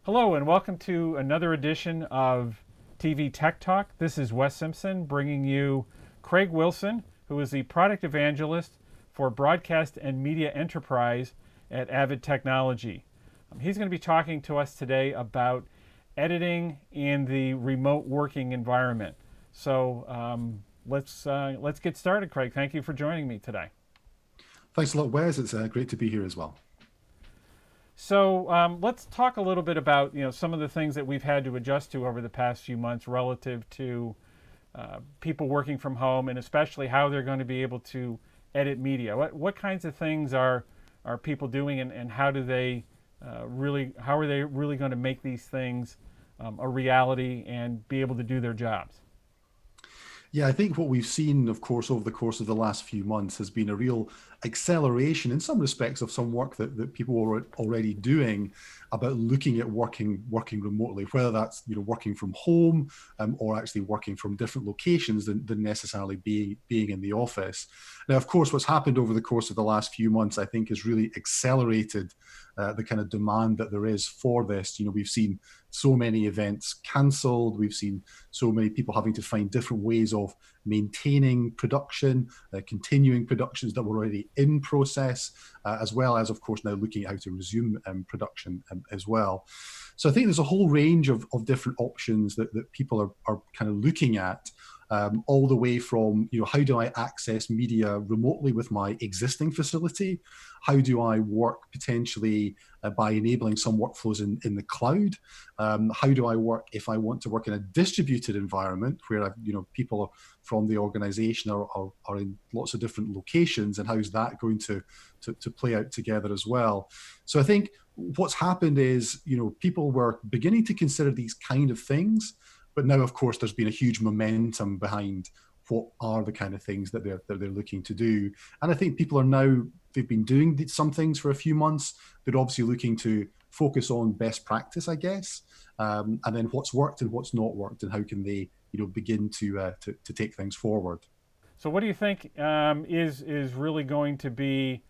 Hello, and welcome to another edition of TV Tech Talk. This is Wes Simpson bringing you Craig Wilson, who is the product evangelist for broadcast and media enterprise at Avid Technology. He's going to be talking to us today about editing in the remote working environment. So let's get started, Craig. Thank you for joining me today. Thanks a lot, Wes. It's great to be here as well. So let's talk a little bit about some of the things that we've had to adjust to over the past few months relative to people working from home, and especially how they're going to be able to edit media. What kinds of things are people doing, and how do they how are they really going to make these things a reality and be able to do their jobs? Yeah, I think what we've seen, of course, over the course of the last few months has been a real acceleration in some respects of some work that people were already doing about looking at working remotely, whether that's working from home or actually working from different locations than necessarily being in the office. Now, of course, what's happened over the course of the last few months, I think, has really accelerated the kind of demand that there is for this. We've seen so many events cancelled. We've seen so many people having to find different ways of maintaining production, continuing productions that were already in process, as well as, of course, now looking at how to resume production as well. So I think there's a whole range of different options that people are kind of looking at. All the way from, how do I access media remotely with my existing facility? How do I work potentially by enabling some workflows in the cloud? How do I work if I want to work in a distributed environment where people from the organization are in lots of different locations, and how's that going to play out together as well? So I think what's happened is, people were beginning to consider these kind of things. But now, of course, there's been a huge momentum behind what are the kind of things that they're looking to do. And I think people are now, they've been doing some things for a few months. They're obviously looking to focus on best practice, I guess, and then what's worked and what's not worked, and how can they begin to take things forward. So what do you think is really going to be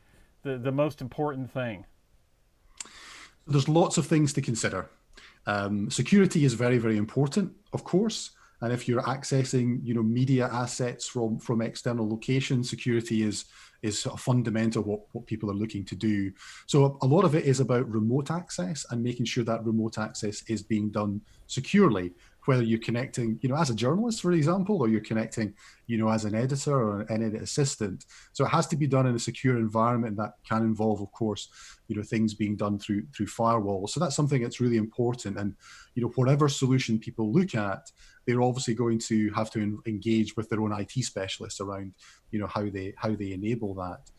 the most important thing? There's lots of things to consider. Security is very, very important, of course. And if you're accessing, media assets from external locations, security is sort of fundamental what people are looking to do. So a lot of it is about remote access and making sure that remote access is being done securely, whether you're connecting, as a journalist, for example, or you're connecting, as an editor or an edit assistant. So it has to be done in a secure environment. That can involve, of course, things being done through firewalls. So that's something that's really important. And, whatever solution people look at, they're obviously going to have to engage with their own IT specialists around, how they enable that.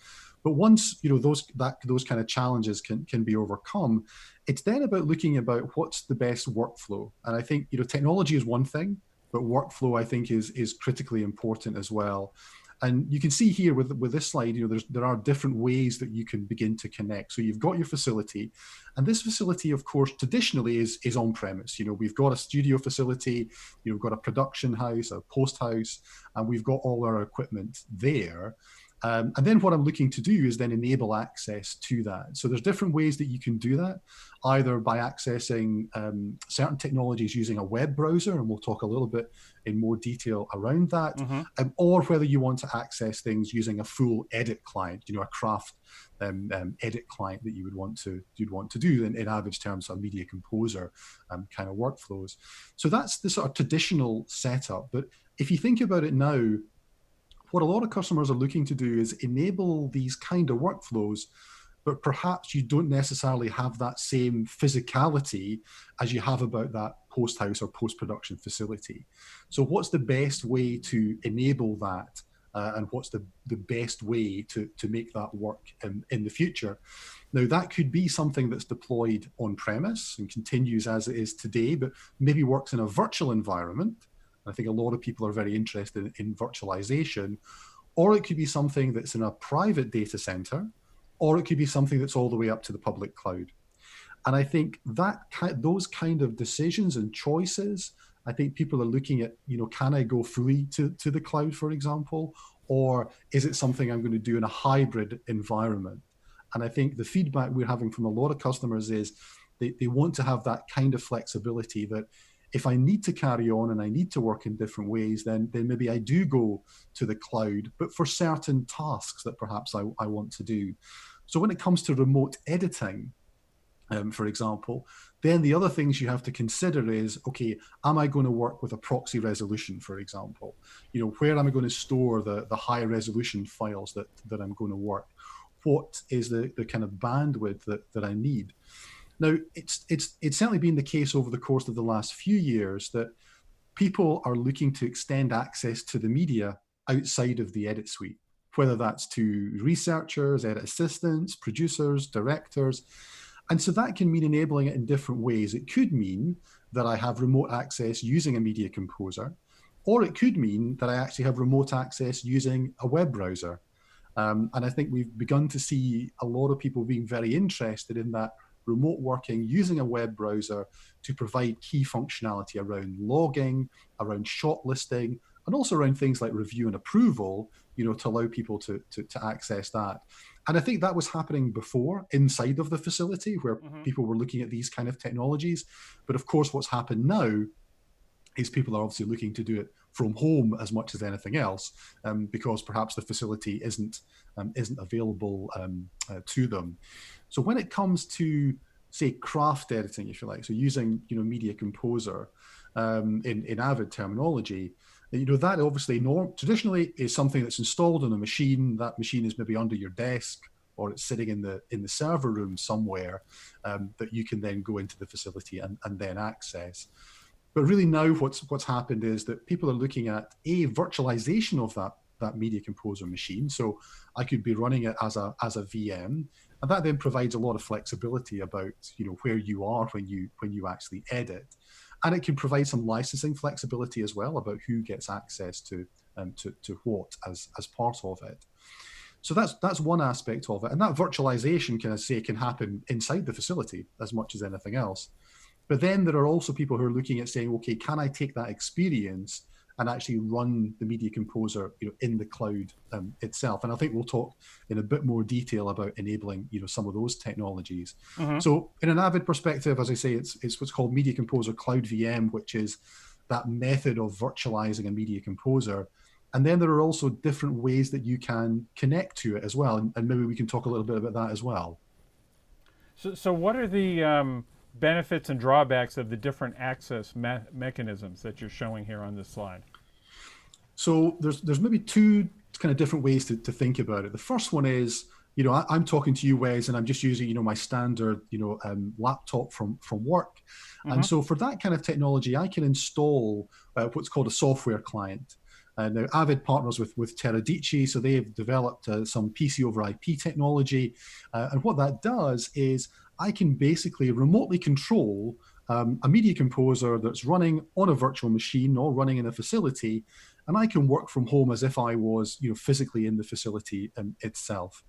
But once those kind of challenges can be overcome, it's then about looking about what's the best workflow. And I think technology is one thing, but workflow, I think, is critically important as well. And you can see here with this slide, there are different ways that you can begin to connect. So you've got your facility, and this facility, of course, traditionally is on premise. We've got a studio facility, we've got a production house, a post house, and we've got all our equipment there. And then what I'm looking to do is then enable access to that. So there's different ways that you can do that, either by accessing certain technologies using a web browser, and we'll talk a little bit in more detail around that, Mm-hmm. or whether you want to access things using a full edit client, a craft edit client that you'd want to do in Avid's terms, a media composer kind of workflows. So that's the sort of traditional setup. But if you think about it now, what a lot of customers are looking to do is enable these kind of workflows, but perhaps you don't necessarily have that same physicality as you have about that post house or post-production facility. So what's the best way to enable that? And what's the best way to make that work in the future? Now, that could be something that's deployed on premise and continues as it is today, but maybe works in a virtual environment. I think a lot of people are very interested in virtualization, or it could be something that's in a private data center, or it could be something that's all the way up to the public cloud. And I think those kind of decisions and choices, I think people are looking at, can I go fully to the cloud, for example, or is it something I'm going to do in a hybrid environment? And I think the feedback we're having from a lot of customers is They want to have that kind of flexibility that if I need to carry on and I need to work in different ways, then maybe I do go to the cloud, but for certain tasks that perhaps I want to do. So when it comes to remote editing, for example, then the other things you have to consider is, okay, am I going to work with a proxy resolution, for example? Where am I going to store the high resolution files that I'm going to work? What is the kind of bandwidth that I need? Now, it's certainly been the case over the course of the last few years that people are looking to extend access to the media outside of the edit suite, whether that's to researchers, edit assistants, producers, directors. And so that can mean enabling it in different ways. It could mean that I have remote access using a media composer, or it could mean that I actually have remote access using a web browser. And I think we've begun to see a lot of people being very interested in that remote working using a web browser to provide key functionality around logging, around shot listing, and also around things like review and approval, to allow people to access that. And I think that was happening before inside of the facility where people were looking at these kind of technologies. But of course, what's happened now is people are obviously looking to do it from home as much as anything else, because perhaps the facility isn't available to them. So when it comes to, say, craft editing, if you like, so using Media Composer in Avid terminology, that obviously traditionally is something that's installed on a machine. That machine is maybe under your desk, or it's sitting in the server room somewhere, that you can then go into the facility and then access. But really now what's happened is that people are looking at a virtualization of that Media Composer machine. So I could be running it as a VM, and that then provides a lot of flexibility about where you are when you actually edit. And it can provide some licensing flexibility as well about who gets access to what as part of it. So that's one aspect of it. And that virtualization, can happen inside the facility as much as anything else. But then there are also people who are looking at saying, okay, can I take that experience and actually run the Media Composer in the cloud itself? And I think we'll talk in a bit more detail about enabling some of those technologies. So in an Avid perspective, as I say, it's what's called Media Composer Cloud VM, which is that method of virtualizing a Media Composer. And then there are also different ways that you can connect to it as well. And maybe we can talk a little bit about that as well. So what are the benefits and drawbacks of the different access mechanisms that you're showing here on this slide? So there's maybe two kind of different ways to think about it. The first one is, I'm talking to you, Wes, and I'm just using, my standard, laptop from work. And so for that kind of technology, I can install what's called a software client. Now, Avid partners with Teradici, so they've developed some PC over IP technology. And what that does is I can basically remotely control a Media Composer that's running on a virtual machine or running in a facility, and I can work from home as if I was, physically in the facility itself.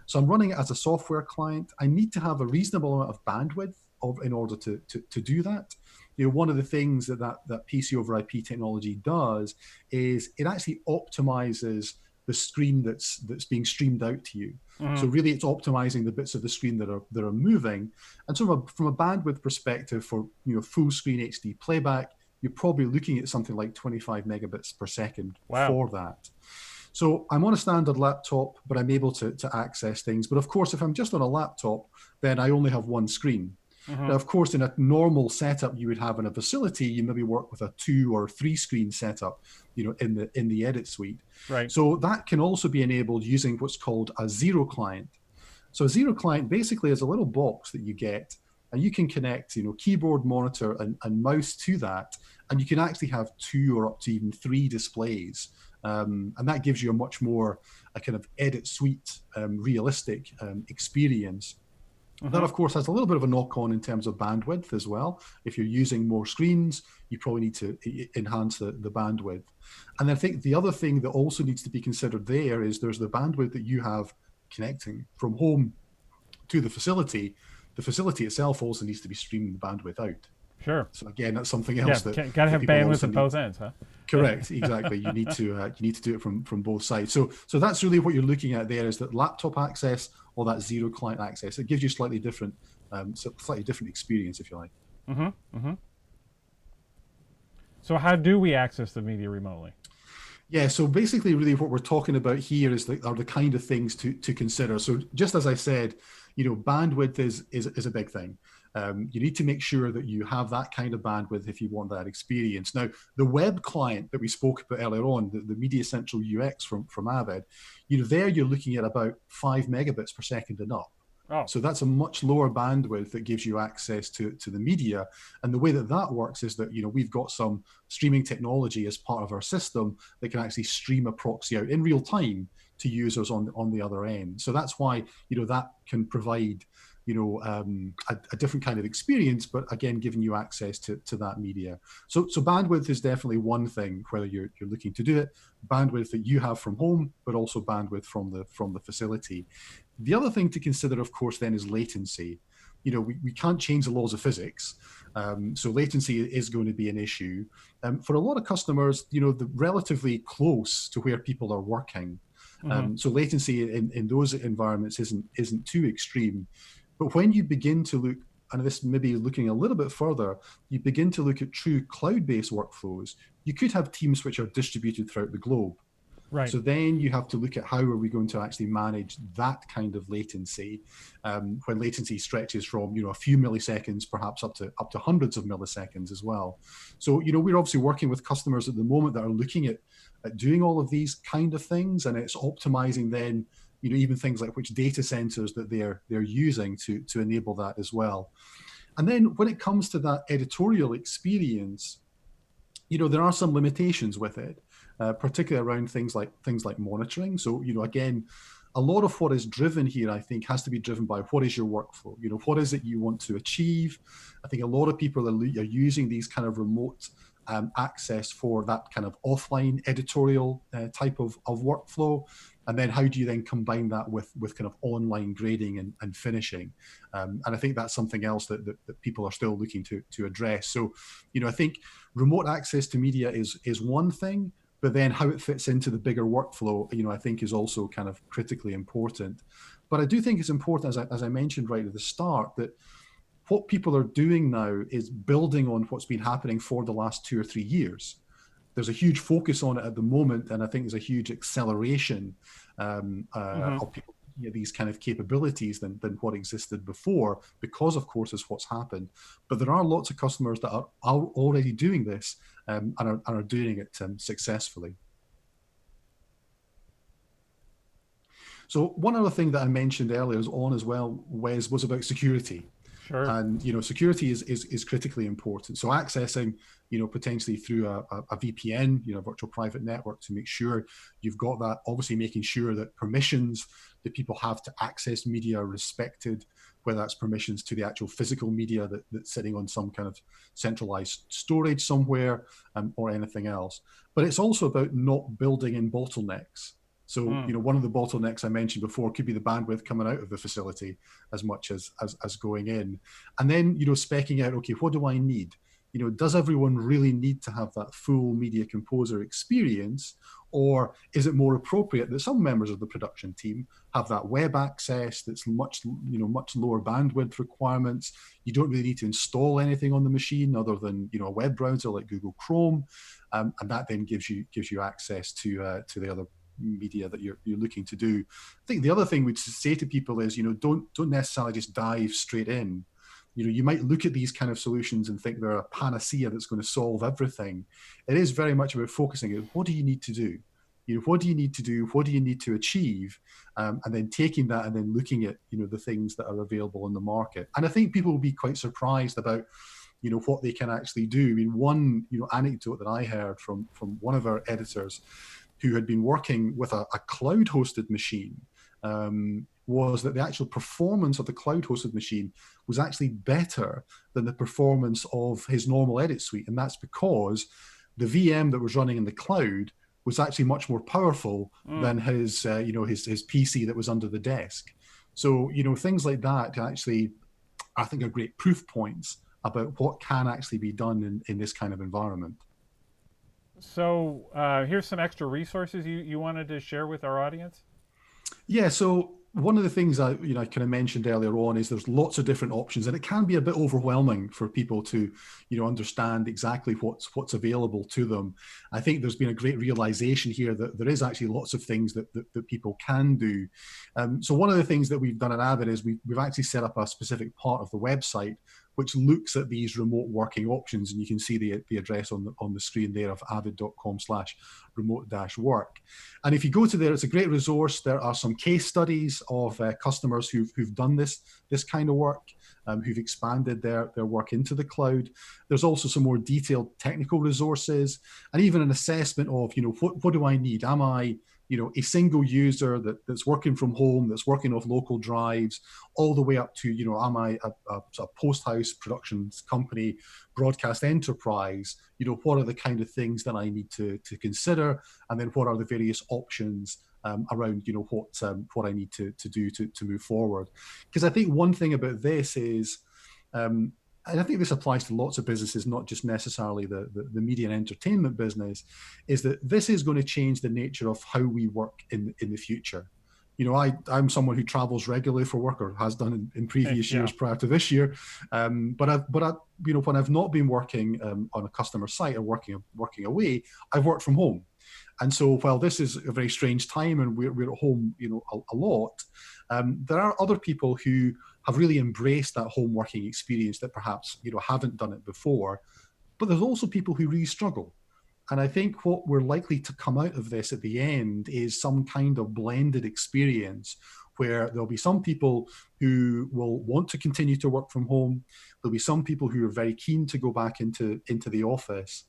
So I'm running it as a software client. I need to have a reasonable amount of bandwidth in order to do that. One of the things that PC over IP technology does is it actually optimizes the screen that's being streamed out to you. So really, it's optimizing the bits of the screen that are moving. And so from a bandwidth perspective, for full screen HD playback, you're probably looking at something like 25 megabits per second for that. So I'm on a standard laptop, but I'm able to access things. But of course, if I'm just on a laptop, then I only have one screen. Now, of course, in a normal setup you would have in a facility, you maybe work with a 2 or 3 screen setup, in the edit suite. Right. So that can also be enabled using what's called a zero client. So a zero client basically is a little box that you get, and you can connect, keyboard, monitor, and mouse to that, and you can actually have 2 or up to even 3 displays. And that gives you a much more a kind of edit suite realistic experience. That, of course, has a little bit of a knock-on in terms of bandwidth as well. If you're using more screens, you probably need to enhance the bandwidth. And I think the other thing that also needs to be considered there is there's the bandwidth that you have connecting from home to the facility. The facility itself also needs to be streaming the bandwidth out. Sure. So again, that's something else got to have bandwidth at both ends, huh? Correct, exactly. You need to do it from both sides. So that's really what you're looking at there, is that laptop access or that zero client access. It gives you slightly different So slightly different experience, if you like. Mm-hmm. Mm-hmm. So how do we access the media remotely? Yeah, so basically, really, what we're talking about here are the kind of things to consider. So, just as I said, bandwidth is a big thing. You need to make sure that you have that kind of bandwidth if you want that experience. Now, the web client that we spoke about earlier on, the Media Central UX from Avid, there you're looking at about 5 megabits per second and up. Oh, So that's a much lower bandwidth that gives you access to the media. And the way that that works is that we've got some streaming technology as part of our system that can actually stream a proxy out in real time to users on the other end. So that's why that can provide a different kind of experience, but again giving you access to that media. So bandwidth is definitely one thing, whether you're looking to do it, bandwidth that you have from home, but also bandwidth from the facility. The other thing to consider, of course, then is latency. We can't change the laws of physics. So latency is going to be an issue. For a lot of customers, the relatively close to where people are working. mm-hmm. So latency in those environments isn't too extreme. But when you begin to look, and this maybe looking a little bit further, you begin to look at true cloud-based workflows. You could have teams which are distributed throughout the globe. Right. So then you have to look at how are we going to actually manage that kind of latency, when latency stretches from a few milliseconds, perhaps up to hundreds of milliseconds as well. So we're obviously working with customers at the moment that are looking at doing all of these kind of things, and it's optimizing then even things like which data centers that they're using to enable that as well. And then when it comes to that editorial experience, there are some limitations with it, particularly around things like monitoring. So again, a lot of what is driven here, I think, has to be driven by what is your workflow. What is it you want to achieve? I think a lot of people are using these kind of remote access for that kind of offline editorial type of workflow. And then how do you then combine that with kind of online grading and finishing? And I think that's something else that people are still looking to address. So, I think remote access to media is one thing, but then how it fits into the bigger workflow, I think is also kind of critically important. But I do think it's important, as I mentioned right at the start, that what people are doing now is building on what's been happening for the last 2 or 3 years. There's a huge focus on it at the moment, and I think there's a huge acceleration Mm-hmm. of people these kind of capabilities than what existed before, because of course is what's happened. But there are lots of customers that are already doing this, and are doing it successfully. So one other thing that I mentioned earlier on as well, Wes, was about security. Sure. And security is critically important. So accessing potentially through a VPN, virtual private network, to make sure you've got that, obviously making sure that permissions that people have to access media are respected, whether that's permissions to the actual physical media that's sitting on some kind of centralized storage somewhere, or anything else. But it's also about not building in bottlenecks. So, Mm. one of the bottlenecks I mentioned before could be the bandwidth coming out of the facility as much as going in. And then, speccing out, okay, what do I need? Does everyone really need to have that full Media Composer experience? Or is it more appropriate that some members of the production team have that web access that's much lower bandwidth requirements? You don't really need to install anything on the machine other than, a web browser like Google Chrome. And that then gives you access to the other media that you're looking to do. I think the other thing we'd say to people is, don't necessarily just dive straight in. You might look at these kind of solutions and think they're a panacea that's going to solve everything. It is very much about focusing on what do you need to do? What do you need to do? What do you need to achieve? And then taking that and then looking at, the things that are available in the market. And I think people will be quite surprised about, what they can actually do. I mean, one, anecdote that I heard from one of our editors who had been working with a cloud-hosted machine, was that the actual performance of the cloud-hosted machine was actually better than the performance of his normal edit suite. And that's because the VM that was running in the cloud was actually much more powerful than his PC that was under the desk. So, things like that actually, I think, are great proof points about what can actually be done in this kind of environment. So here's some extra resources you wanted to share with our audience. Yeah, so one of the things I kind of mentioned earlier on is there's lots of different options, and it can be a bit overwhelming for people to, understand exactly what's available to them. I think there's been a great realization here that there is actually lots of things that people can do. So one of the things that we've done at Avid is we've actually set up a specific part of the website which looks at these remote working options, and you can see the address on the screen there of avid.com/remote-work. And if you go to there, it's a great resource. There are some case studies of customers who've done this kind of work, who've expanded their work into the cloud. There's also some more detailed technical resources, and even an assessment of, what do I need? Am I, a single user that's working from home, that's working off local drives, all the way up to, am I a post house productions company, broadcast enterprise? What are the kind of things that I need to consider, and then what are the various options around, what I need to do to move forward? Because I think one thing about this is, and I think this applies to lots of businesses, not just necessarily the media and entertainment business, is that this is going to change the nature of how we work in the future. I'm someone who travels regularly for work, or has done in previous Yeah. years prior to this year. But when I've not been working on a customer site or working away, I've worked from home. And so while this is a very strange time and we're at home, a lot, there are other people who have really embraced that home working experience that perhaps, haven't done it before. But there's also people who really struggle. And I think what we're likely to come out of this at the end is some kind of blended experience where there'll be some people who will want to continue to work from home. There'll be some people who are very keen to go back into the office.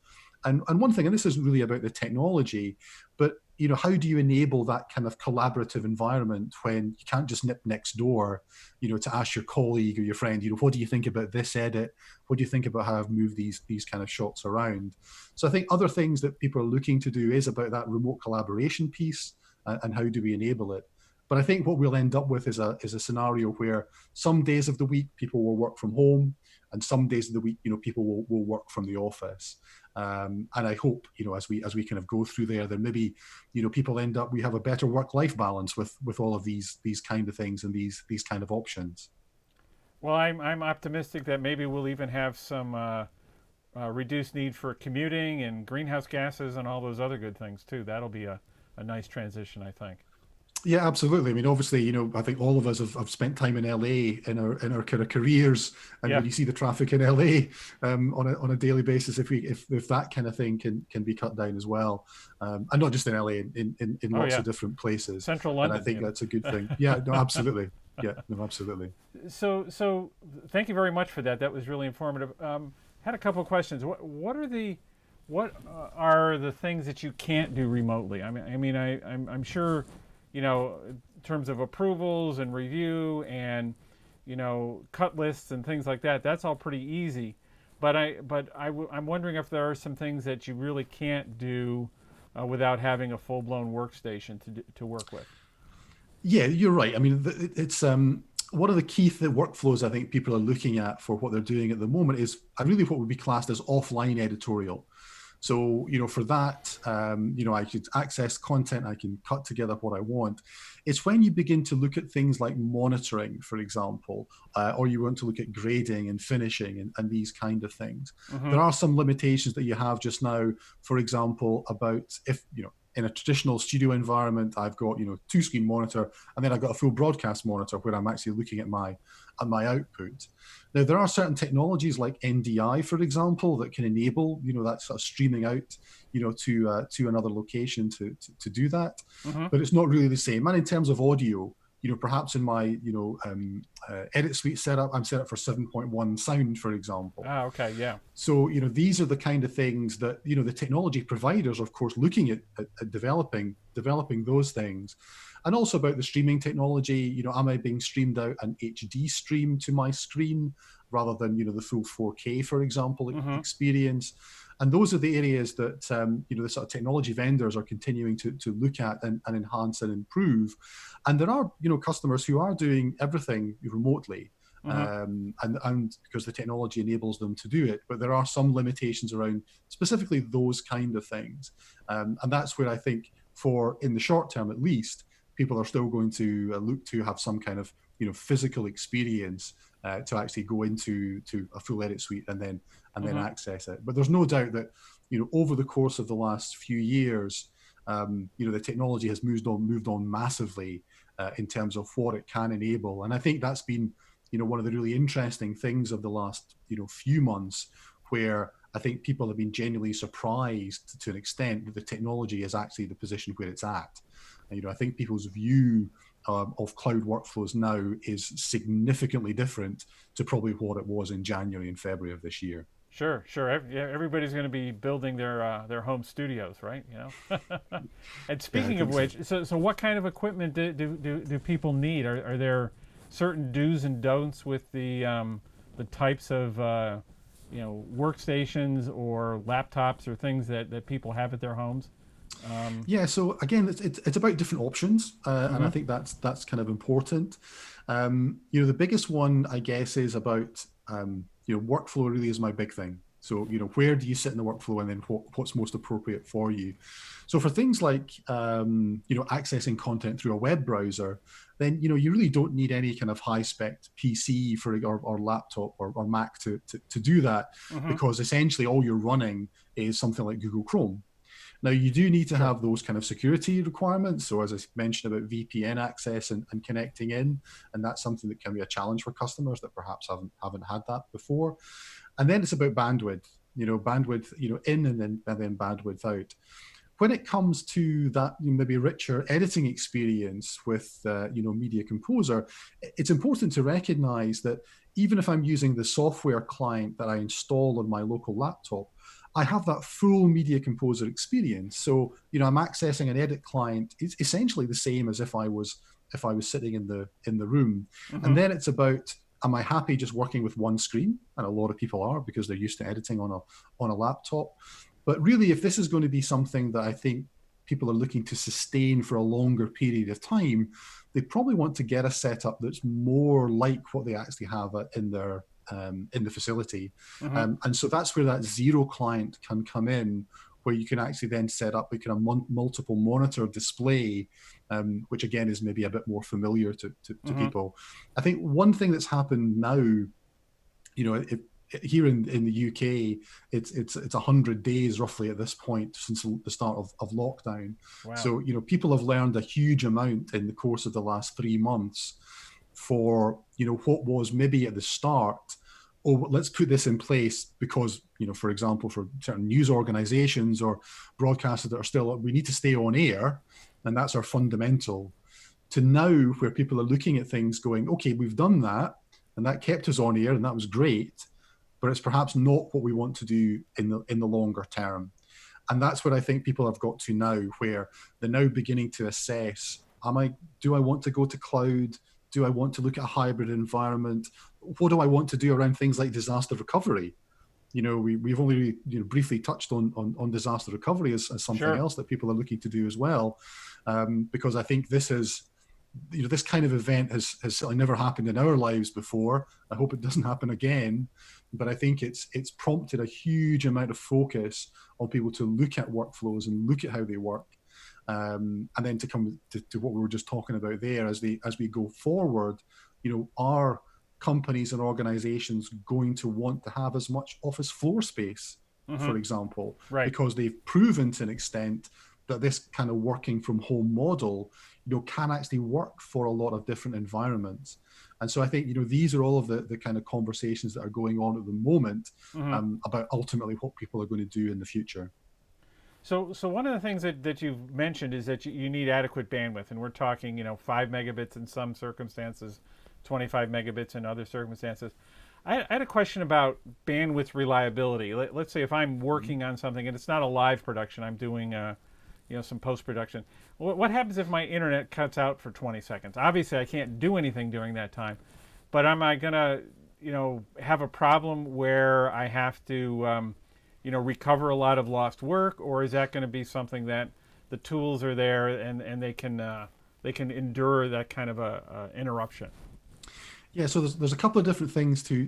And one thing, and this isn't really about the technology, but how do you enable that kind of collaborative environment when you can't just nip next door, to ask your colleague or your friend, what do you think about this edit? What do you think about how I've moved these kind of shots around? So I think other things that people are looking to do is about that remote collaboration piece, and how do we enable it? But I think what we'll end up with is a scenario where some days of the week people will work from home, and some days of the week, people will work from the office. And I hope, as we kind of go through there, then maybe, people we have a better work-life balance with all of these kind of things and these kind of options. Well, I'm optimistic that maybe we'll even have some reduced need for commuting and greenhouse gases and all those other good things too. That'll be a nice transition, I think. Yeah, absolutely. I mean, obviously, I think all of us have spent time in LA in our kind of careers, and Yeah. when you see the traffic in LA on a daily basis, if that kind of thing can be cut down as well, and not just in LA, in Oh lots yeah. of different places, Central and I London. think that's a good thing. Yeah, no, absolutely. Yeah, no, absolutely. So thank you very much for that. That was really informative. Had a couple of questions. What are the things that you can't do remotely? I'm sure, in terms of approvals and review and, cut lists and things like that. That's all pretty easy. But I'm wondering if there are some things that you really can't do without having a full-blown workstation to work with. Yeah, you're right. I mean, it's one of the key workflows I think people are looking at for what they're doing at the moment is really what would be classed as offline editorial. So, for that, I could access content, I can cut together what I want. It's when you begin to look at things like monitoring, for example, or you want to look at grading and finishing and these kind of things. Mm-hmm. There are some limitations that you have just now, for example, about if, in a traditional studio environment, I've got, two screen monitor, and then I've got a full broadcast monitor where I'm actually looking at my output. Now, there are certain technologies like NDI, for example, that can enable, that sort of streaming out, to another location to do that. Mm-hmm. But it's not really the same. And in terms of audio, perhaps in my, edit suite setup, I'm set up for 7.1 sound, for example. Ah, okay, yeah. So, these are the kind of things that, the technology providers are, of course, looking at developing those things. And also about the streaming technology, am I being streamed out an HD stream to my screen rather than, the full 4K, for example, Mm-hmm. experience? And those are the areas that, the sort of technology vendors are continuing to look at and enhance and improve. And there are, customers who are doing everything remotely. Mm-hmm. And because the technology enables them to do it, but there are some limitations around specifically those kind of things, and that's where I think, for in the short term at least, people are still going to look to have some kind of physical experience to actually go into a full edit suite and then Mm-hmm. access it. But there's no doubt that over the course of the last few years, the technology has moved on massively in terms of what it can enable, and I think that's been one of the really interesting things of the last few months, where I think people have been genuinely surprised to an extent that the technology is actually the position where it's at. And, I think people's view of cloud workflows now is significantly different to probably what it was in January and February of this year. Sure, sure. Everybody's going to be building their home studios, right? And Yeah, I speaking of think so. which, so what kind of equipment do people need? Are there certain do's and don'ts with the types of workstations or laptops or things that people have at their homes? Yeah, so again, it's about different options, and I Mm-hmm. think that's kind of important. The biggest one, I guess, is about workflow. Really is my big thing. So where do you sit in the workflow, and then what's most appropriate for you. So for things like accessing content through a web browser, then you really don't need any kind of high spec PC or laptop or Mac to do that, Mm-hmm. because essentially all you're running is something like Google Chrome. Now, you do need to Sure. have those kind of security requirements. So, as I mentioned about VPN access and connecting in, and that's something that can be a challenge for customers that perhaps haven't had that before. And then it's about bandwidth. Bandwidth, in and then bandwidth out. When it comes to that maybe richer editing experience with Media Composer, it's important to recognize that even if I'm using the software client that I install on my local laptop, I have that full Media Composer experience. So I'm accessing an edit client. It's essentially the same as if I was sitting in the room. Mm-hmm. And then it's about, am I happy just working with one screen? And a lot of people are, because they're used to editing on a laptop. But really, if this is going to be something that I think people are looking to sustain for a longer period of time, they probably want to get a setup that's more like what they actually have in the facility. Mm-hmm. And so that's where that zero client can come in, where you can actually then set up a kind of multiple monitor display, which again is maybe a bit more familiar to Mm-hmm. people. I think one thing that's happened now, here in the UK, it's 100 days roughly at this point since the start of lockdown. Wow. So people have learned a huge amount in the course of the last 3 months for what was maybe at the start. Oh, let's put this in place because for example, for certain news organizations or broadcasters that are still, we need to stay on air, and that's our fundamental. To now, where people are looking at things going, okay, we've done that, and that kept us on air, and that was great, but it's perhaps not what we want to do in the longer term. And that's what I think people have got to now, where they're now beginning to assess: do I want to go to cloud? Do I want to look at a hybrid environment? What do I want to do around things like disaster recovery? We've only briefly touched on disaster recovery as something Sure. else that people are looking to do as well, because I think this kind of event has certainly never happened in our lives before. I hope it doesn't happen again, but I think it's prompted a huge amount of focus on people to look at workflows and look at how they work, and then to come to what we were just talking about there, as we go forward, are companies and organizations going to want to have as much office floor space, Mm-hmm. for example, Right. because they've proven to an extent that this kind of working from home model can actually work for a lot of different environments. And so I think these are all of the kind of conversations that are going on at the moment, Mm-hmm. about ultimately what people are going to do in the future. So one of the things that you've mentioned is that you need adequate bandwidth, and we're talking 5 megabits in some circumstances, 25 megabits in other circumstances. I had a question about bandwidth reliability. Let's say if I'm working on something and it's not a live production, I'm doing some post production. What happens if my internet cuts out for 20 seconds? Obviously, I can't do anything during that time, but am I gonna have a problem where I have to recover a lot of lost work, or is that going to be something that the tools are there and they can endure that kind of a interruption? Yeah, so there's a couple of different things to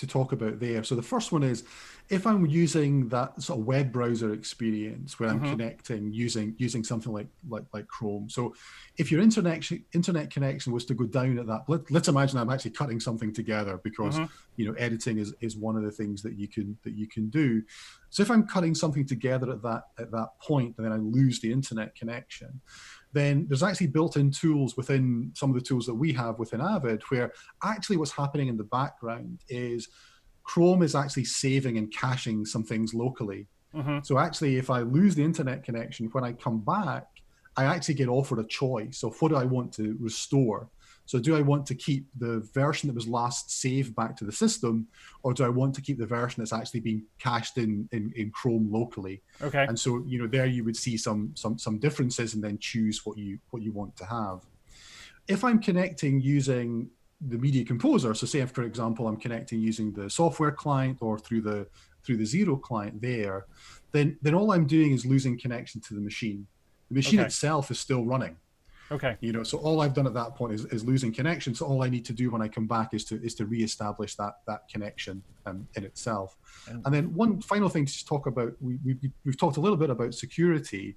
talk about there. So the first one is if I'm using that sort of web browser experience where I'm Mm-hmm. connecting using something like Chrome. So if your internet connection was to go down at that, let's imagine I'm actually cutting something together because Mm-hmm. editing is one of the things that you can do. So if I'm cutting something together at that point, and then I lose the internet connection, then there's actually built-in tools within some of the tools that we have within Avid where actually what's happening in the background is Chrome is actually saving and caching some things locally. Mm-hmm. So actually, if I lose the internet connection, when I come back, I actually get offered a choice of what do I want to restore. So do I want to keep the version that was last saved back to the system, or do I want to keep the version that's actually being cached in Chrome locally? Okay. And so there you would see some differences, and then choose what you want to have. If I'm connecting using the media composer, so say if, for example, I'm connecting using the software client or through the Zero client there, then all I'm doing is losing connection to the machine. The machine Okay. itself is still running. Okay. So all I've done at that point is losing connection. So all I need to do when I come back is to reestablish that connection in itself. And And then one final thing to talk about, we've talked a little bit about security.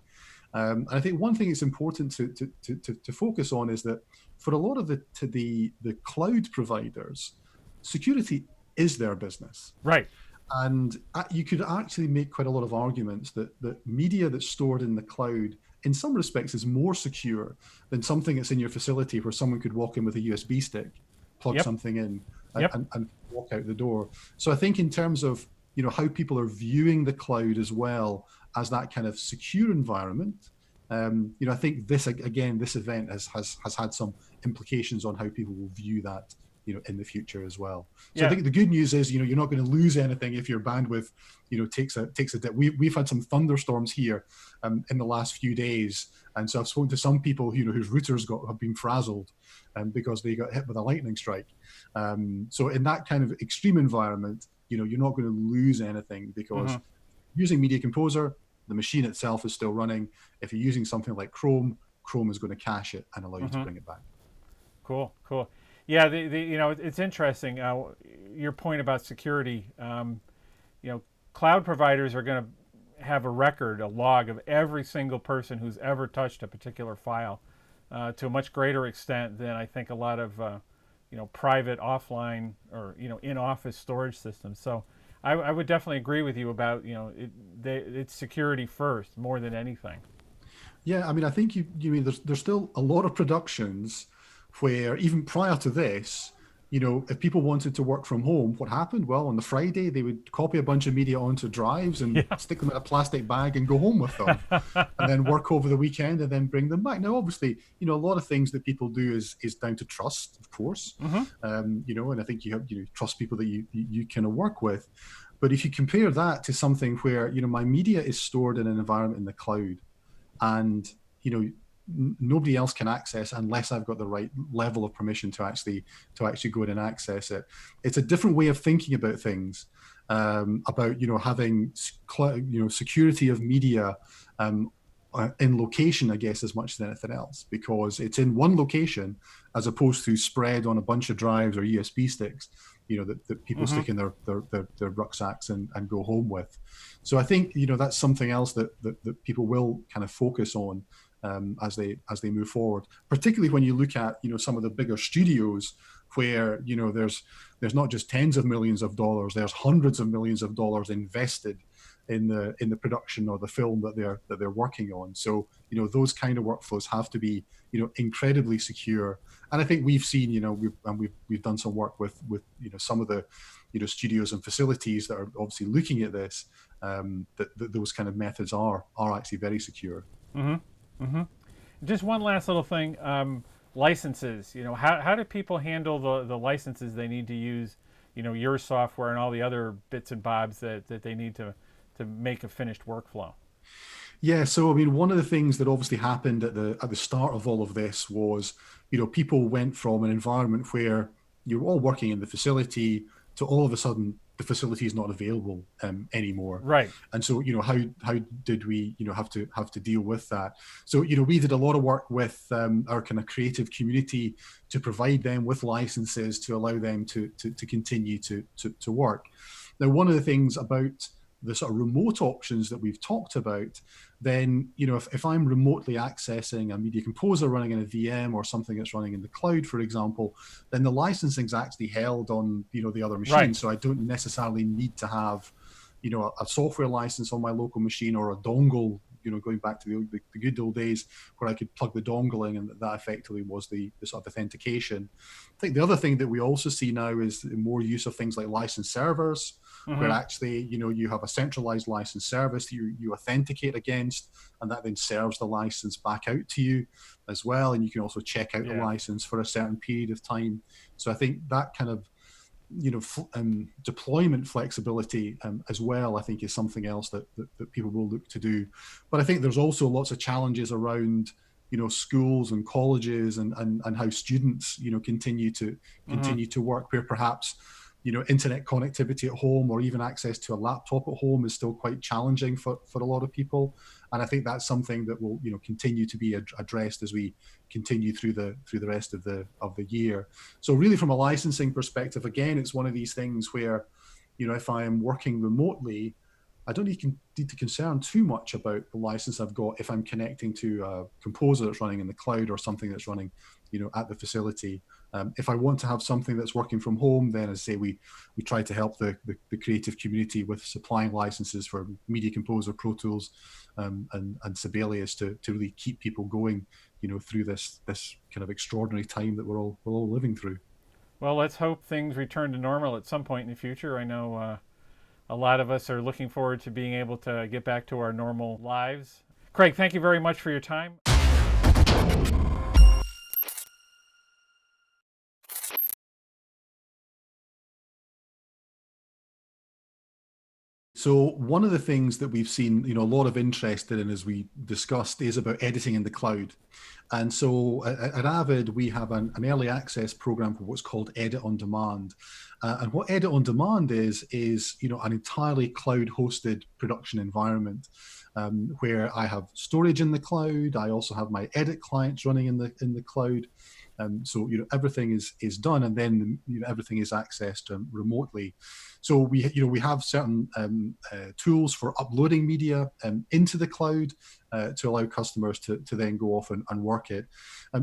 And I think one thing it's important to focus on is that for a lot of the cloud providers, security is their business. right. And you could actually make quite a lot of arguments that media that's stored in the cloud, in some respects, is more secure than something that's in your facility where someone could walk in with a USB stick, plug Yep. something in, Yep. and walk out the door. So I think in terms of how people are viewing the cloud as well as that kind of secure environment, I think this event has had some implications on how people will view that in the future as well. So I Yeah. think the good news is, you're not going to lose anything if your bandwidth, takes a dip. We've had some thunderstorms here in the last few days, and so I've spoken to some people, whose routers have been frazzled, because they got hit with a lightning strike. So in that kind of extreme environment, you're not going to lose anything because Mm-hmm. using Media Composer, the machine itself is still running. If you're using something like Chrome is going to cache it and allow you to Mm-hmm. bring it back. Cool. Cool. Yeah. It's interesting. Your point about security. Cloud providers are going to have a record, a log of every single person who's ever touched a particular file, to a much greater extent than I think a lot of private offline or in-office storage systems. So I would definitely agree with you about it's security first more than anything. Yeah, I mean, I think you mean there's still a lot of productions where even prior to this, if people wanted to work from home, what happened? Well, on the Friday, they would copy a bunch of media onto drives and Yeah. stick them in a plastic bag and go home with them, and then work over the weekend and then bring them back. Now, obviously, a lot of things that people do is down to trust, of course, Mm-hmm. and I think you have trust people that you kind of work with. But if you compare that to something where my media is stored in an environment in the cloud, and nobody else can access unless I've got the right level of permission to actually go in and access it. It's a different way of thinking about things, about having security of media in location, I guess, as much as anything else, because it's in one location as opposed to spread on a bunch of drives or USB sticks, that people Mm-hmm. stick in their rucksacks and go home with. So I think that's something else that people will kind of focus on, as they move forward, particularly when you look at some of the bigger studios where there's not just tens of millions of dollars, there's hundreds of millions of dollars invested in the production or the film that they're working on. So those kind of workflows have to be incredibly secure. And I think we've seen we've done some work with some of the studios and facilities that are obviously looking at this, that those kind of methods are actually very secure. Mm-hmm. Mm-hmm. Just one last little thing. Licenses. How do people handle the licenses they need to use? Your software and all the other bits and bobs that they need to make a finished workflow. Yeah, so I mean, one of the things that obviously happened at the start of all of this was, people went from an environment where you're all working in the facility to all of a sudden the facility is not available anymore. Right. And so, how did we, have to deal with that? So, we did a lot of work with our kind of creative community to provide them with licenses to allow them to continue to work. Now, one of the things about the sort of remote options that we've talked about, then, if I'm remotely accessing a Media Composer running in a VM or something that's running in the cloud, for example, then the licensing is actually held on, the other machine. Right. So I don't necessarily need to have, a software license on my local machine or a dongle, going back to the good old days where I could plug the dongle in, and that effectively was the sort of authentication. I think the other thing that we also see now is more use of things like license servers, where actually, you have a centralized license service that you authenticate against, and that then serves the license back out to you as well. And you can also check out the license for a certain period of time. So I think that kind of, deployment flexibility as well, I think, is something else that people will look to do. But I think there's also lots of challenges around, schools and colleges and how students, continue to work, where perhaps, internet connectivity at home or even access to a laptop at home is still quite challenging for a lot of people. And I think that's something that will, continue to be addressed as we continue through the rest of the year. So really, from a licensing perspective, again, it's one of these things where, if I am working remotely, I don't need to concern too much about the license I've got if I'm connecting to a composer that's running in the cloud or something that's running, at the facility. If I want to have something that's working from home, then, as I say, we try to help the creative community with supplying licenses for Media Composer, Pro Tools, and Sibelius to really keep people going, through this kind of extraordinary time that we're all living through. Well, let's hope things return to normal at some point in the future. I know a lot of us are looking forward to being able to get back to our normal lives. Craig, thank you very much for your time. So one of the things that we've seen, a lot of interest in, as we discussed, is about editing in the cloud. And so at Avid, we have an early access program for what's called Edit on Demand. And what Edit on Demand is, an entirely cloud-hosted production environment, where I have storage in the cloud. I also have my edit clients running in the cloud. So everything is done, and then everything is accessed remotely. So we have certain tools for uploading media into the cloud to allow customers to then go off and work it.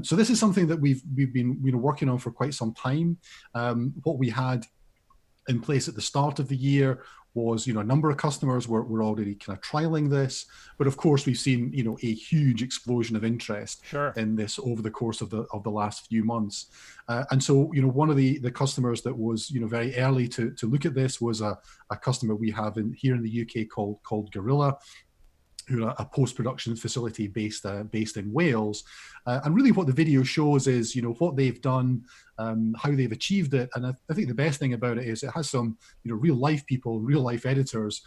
So this is something that we've been working on for quite some time. What we had in place at the start of the year was, a number of customers were already kind of trialing this, but of course we've seen, a huge explosion of interest in this over the course of the last few months. And so, one of the customers that was, very early to look at this was a customer we have here in the UK called Gorilla, who are a post-production facility based in Wales. And really what the video shows is, what they've done, how they've achieved it. And I think the best thing about it is it has some, real life people, real life editors,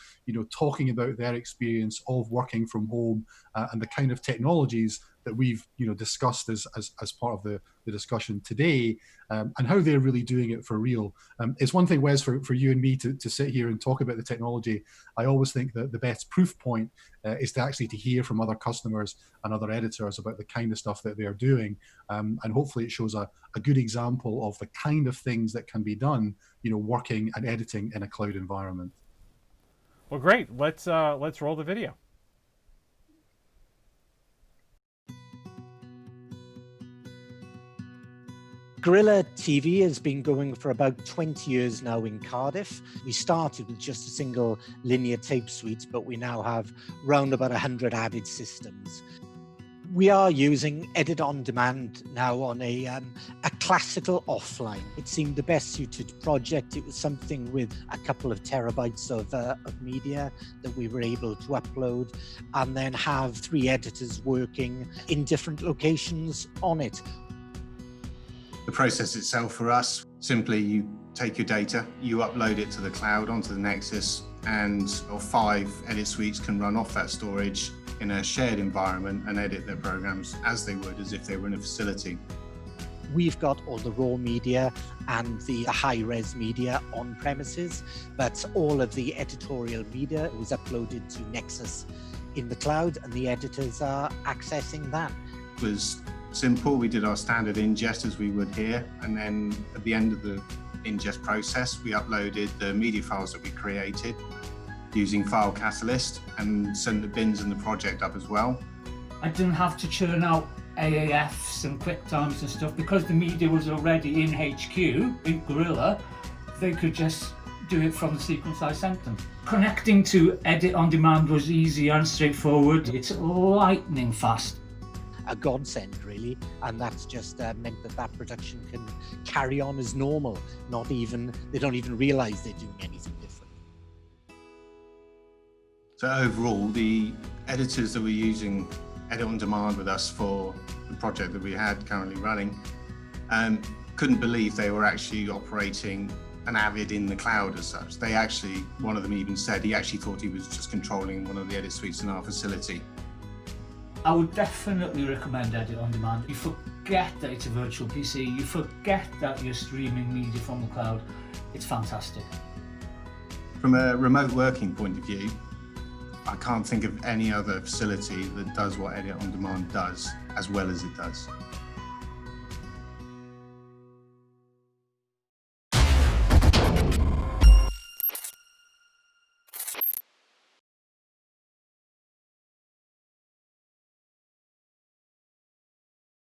talking about their experience of working from home and the kind of technologies that we've, discussed as part of the discussion today, and how they're really doing it for real. It's one thing, Wes, for you and me to sit here and talk about the technology. I always think that the best proof point is to actually hear from other customers and other editors about the kind of stuff that they're doing. And hopefully it shows a good example of the kind of things that can be done, working and editing in a cloud environment. Well, great. Let's roll the video. Gorilla TV has been going for about 20 years now in Cardiff. We started with just a single linear tape suite, but we now have round about 100 Avid systems. We are using Edit on Demand now on a classical offline. It seemed the best suited project. It was something with a couple of terabytes of media that we were able to upload, and then have 3 editors working in different locations on it. The process itself for us, simply you take your data, you upload it to the cloud onto the Nexus, and 5 edit suites can run off that storage in a shared environment and edit their programs as they would as if they were in a facility. We've got all the raw media and the high-res media on premises, but all of the editorial media was uploaded to Nexus in the cloud, and the editors are accessing that. It was simple. We did our standard ingest as we would here, and then at the end of the ingest process, we uploaded the media files that we created using File Catalyst and sent the bins and the project up as well. I didn't have to churn out AAFs and QuickTimes and stuff because the media was already in HQ, in Gorilla. They could just do it from the sequence I sent them. Connecting to Edit on Demand was easy and straightforward. It's lightning fast. A godsend, really, and that's just meant that production can carry on as normal. They don't even realize they're doing anything different. So overall, the editors that were using Edit on Demand with us for the project that we had currently running couldn't believe they were actually operating an Avid in the cloud as such. One of them even said he actually thought he was just controlling one of the edit suites in our facility. I would definitely recommend Edit on Demand. You forget that it's a virtual PC, you forget that you're streaming media from the cloud. It's fantastic. From a remote working point of view, I can't think of any other facility that does what Edit on Demand does as well as it does.